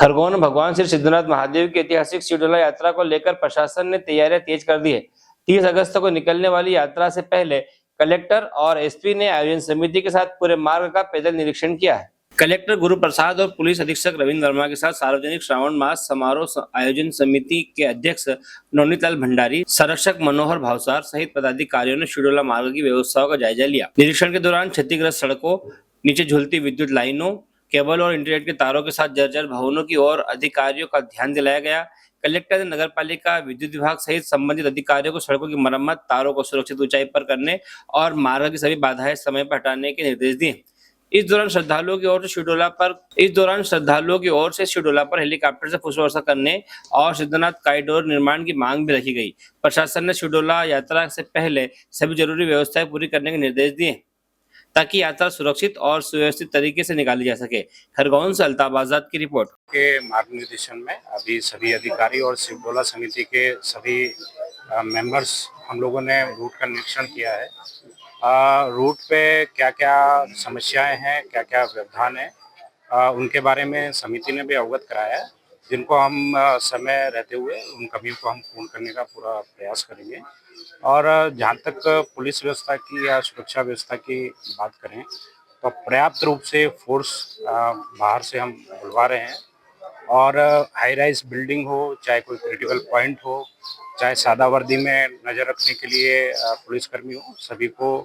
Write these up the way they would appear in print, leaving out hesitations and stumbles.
खरगोन भगवान श्री सिद्धनाथ महादेव की ऐतिहासिक शिवडोला यात्रा को लेकर प्रशासन ने तैयारियां तेज कर दी है। 30 अगस्त को निकलने वाली यात्रा से पहले कलेक्टर और एसपी ने आयोजन समिति के साथ पूरे मार्ग का पैदल निरीक्षण किया है। कलेक्टर गुरु प्रसाद और पुलिस अधीक्षक रविंद्र वर्मा के साथ सार्वजनिक श्रावण मास समारोह आयोजन समिति के अध्यक्ष नवनीत लाल भंडारी, संरक्षक मनोहर भावसार सहित पदाधिकारियों ने शिवडोला मार्ग की व्यवस्थाओं का जायजा लिया। निरीक्षण के दौरान क्षतिग्रस्त सड़कों, नीचे झूलती विद्युत लाइनों, केबल और इंटरनेट के तारों के साथ जर्जर भवनों की ओर अधिकारियों का ध्यान दिलाया गया। कलेक्टर ने नगरपालिका, विद्युत विभाग सहित संबंधित अधिकारियों को सड़कों की मरम्मत, तारों को सुरक्षित ऊंचाई पर करने और मार्ग की सभी बाधाएं समय पर हटाने के निर्देश दिए। इस दौरान श्रद्धालुओं की ओर से शिवडोला पर हेलीकॉप्टर से पुष्प वर्षा करने और सिद्धनाथ कॉरिडोर निर्माण की मांग भी रखी गई। प्रशासन ने शिवडोला यात्रा से पहले सभी जरूरी व्यवस्थाएं पूरी करने के निर्देश दिए ताकि यात्रा सुरक्षित और सुव्यवस्थित तरीके से निकाली जा सके। खरगोन से अल्ताफ आजाद की रिपोर्ट। के मार्गदर्शन में अभी सभी अधिकारी और शिवडोला समिति के सभी मेंबर्स हम लोगों ने रूट का निरीक्षण किया है। रूट पे क्या क्या समस्याएं हैं, क्या क्या व्यवधान है, उनके बारे में समिति ने भी अवगत कराया है, जिनको हम समय रहते हुए उन कमियों को हम पूर्ण करने का पूरा प्रयास करेंगे। और जहाँ तक पुलिस व्यवस्था की या सुरक्षा व्यवस्था की बात करें तो पर्याप्त रूप से फोर्स बाहर से हम बुलवा रहे हैं। और हाई राइज बिल्डिंग हो, चाहे कोई क्रिटिकल पॉइंट हो, चाहे सादा वर्दी में नज़र रखने के लिए पुलिसकर्मी हो, सभी को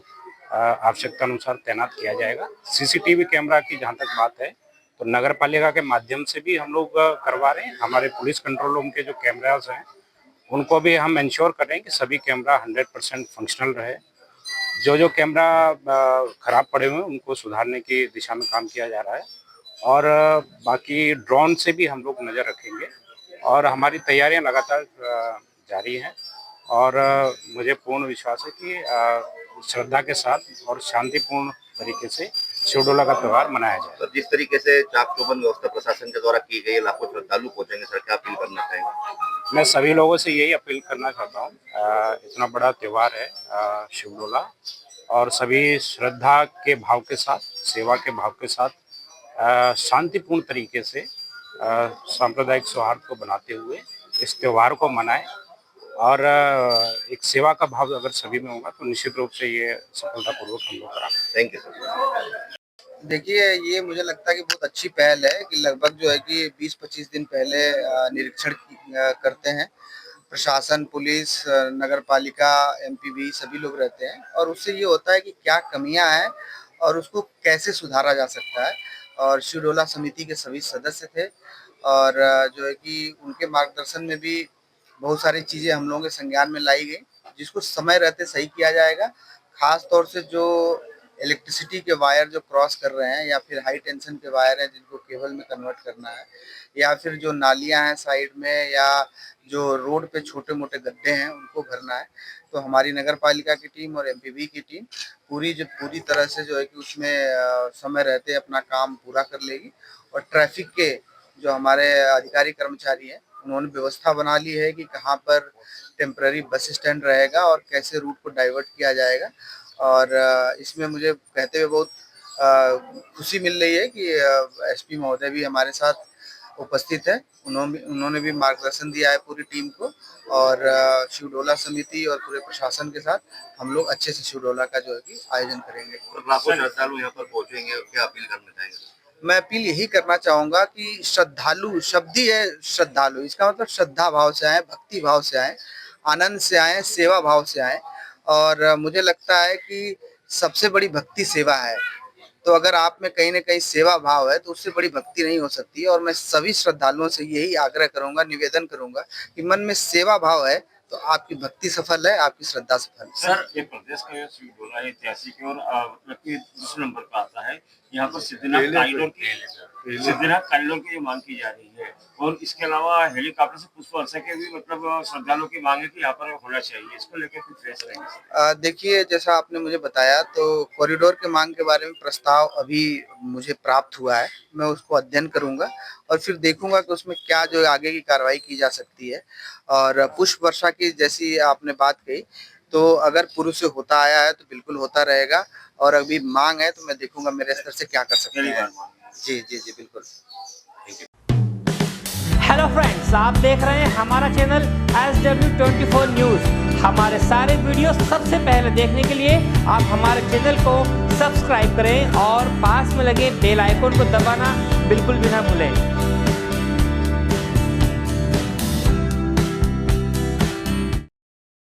आवश्यकता अनुसार तैनात किया जाएगा। सीसीटीवी कैमरा की जहाँ तक बात है तो नगर पालिका के माध्यम से भी हम लोग करवा रहे हैं। हमारे पुलिस कंट्रोल रूम के जो कैमराज हैं उनको भी हम इंश्योर कर रहे हैं कि सभी कैमरा 100% फंक्शनल रहे। जो कैमरा खराब पड़े हुए हैं उनको सुधारने की दिशा में काम किया जा रहा है। और बाकी ड्रोन से भी हम लोग नज़र रखेंगे और हमारी तैयारियां लगातार जारी हैं। और मुझे पूर्ण विश्वास है कि श्रद्धा के साथ और शांतिपूर्ण तरीके से शिवडोला का त्यौहार मनाया जाए। तो जिस तरीके से चाक चौबंद व्यवस्था प्रशासन के द्वारा की गई, लाखों श्रद्धालु पहुंचेंगे, सर क्या अपील करना चाहेंगे? मैं सभी लोगों से यही अपील करना चाहता हूँ, इतना बड़ा त्यौहार है शिवडोला, और सभी श्रद्धा के भाव के साथ, सेवा के भाव के साथ शांतिपूर्ण तरीके से सांप्रदायिक सौहार्द को बनाते हुए इस त्यौहार को मनाएं। और एक सेवा का भाव अगर सभी में होगा तो निश्चित रूप से ये सफलतापूर्वक हम लोग करा। Thank you sir. देखिए, ये मुझे लगता है कि बहुत अच्छी पहल है कि लगभग जो है कि 20-25 दिन पहले निरीक्षण करते हैं। प्रशासन, पुलिस, नगर पालिका, एमपीवी सभी लोग रहते हैं और उससे ये होता है कि क्या कमियां हैं और उसको कैसे सुधारा जा सकता है। और शिवडोला समिति के सभी सदस्य थे और जो है कि उनके मार्गदर्शन में भी बहुत सारी चीज़ें हम लोगों के संज्ञान में लाई गई, जिसको समय रहते सही किया जाएगा। खास तौर से जो इलेक्ट्रिसिटी के वायर जो क्रॉस कर रहे हैं या फिर हाई टेंशन के वायर हैं जिनको केबल में कन्वर्ट करना है, या फिर जो नालियां हैं साइड में, या जो रोड पे छोटे मोटे गड्ढे हैं उनको भरना है, तो हमारी नगर पालिका की टीम और एमपीवी की टीम पूरी तरह से जो है कि उसमें समय रहते अपना काम पूरा कर लेगी। और ट्रैफिक के जो हमारे अधिकारी कर्मचारी हैं उन्होंने व्यवस्था बना ली है कि कहाँ पर टेम्पररी बस स्टैंड रहेगा और कैसे रूट को डाइवर्ट किया जाएगा। और इसमें मुझे कहते हुए बहुत खुशी मिल रही है कि एसपी महोदय भी हमारे साथ उपस्थित है। उन्होंने भी मार्गदर्शन दिया है पूरी टीम को। और शिवडोला समिति और पूरे प्रशासन के साथ हम लोग अच्छे से शिवडोला का जो है कि आयोजन करेंगे। लाखों श्रद्धालु यहाँ पर पहुंचेंगे, क्या अपील करना चाहेंगे? मैं अपील यही करना चाहूँगा कि श्रद्धालु शब्द ही है श्रद्धालु, इसका मतलब श्रद्धा भाव से आए, भक्ति भाव से आए, आनंद से आए, सेवा भाव से आए। और मुझे लगता है कि सबसे बड़ी भक्ति सेवा है, तो अगर आप में कहीं ना कहीं सेवा भाव है तो उससे बड़ी भक्ति नहीं हो सकती। और मैं सभी श्रद्धालुओं से यही आग्रह करूंगा, निवेदन करूंगा कि मन में सेवा भाव है तो आपकी भक्ति सफल है, आपकी श्रद्धा सफल है। सर, ये प्रदेश का शिवडोला ऐतिहासिक और मतलब कि दूसरे नंबर पर आता है। यहाँ पर सिद्धनाथ कॉरिडोर की जो मांग की जा रही है, और इसके अलावा हेलीकॉप्टर से पुष्प वर्षा के भी मतलब श्रद्धालुओं की मांग है कि यहाँ पर होना चाहिए, इसको लेकर कुछ फैसला रहेंगे? देखिए, जैसा आपने मुझे बताया तो कॉरिडोर के मांग के बारे में प्रस्ताव अभी मुझे प्राप्त हुआ है। मैं उसको अध्ययन करूंगा और फिर देखूंगा कि उसमें क्या जो आगे की कार्रवाई की जा सकती है। और पुष्प वर्षा की जैसी आपने बात कही, तो अगर पूर्व से होता आया है तो बिल्कुल होता रहेगा, और अभी मांग है तो मैं देखूंगा मेरे स्तर से क्या कर सकते हैं। जी जी जी, बिल्कुल। हेलो फ्रेंड्स, आप देख रहे हैं हमारा चैनल SW24 न्यूज। हमारे सारे वीडियो सबसे पहले देखने के लिए आप हमारे चैनल को सब्सक्राइब करें और पास में लगे बेल आइकन को दबाना बिल्कुल भी ना भूलें।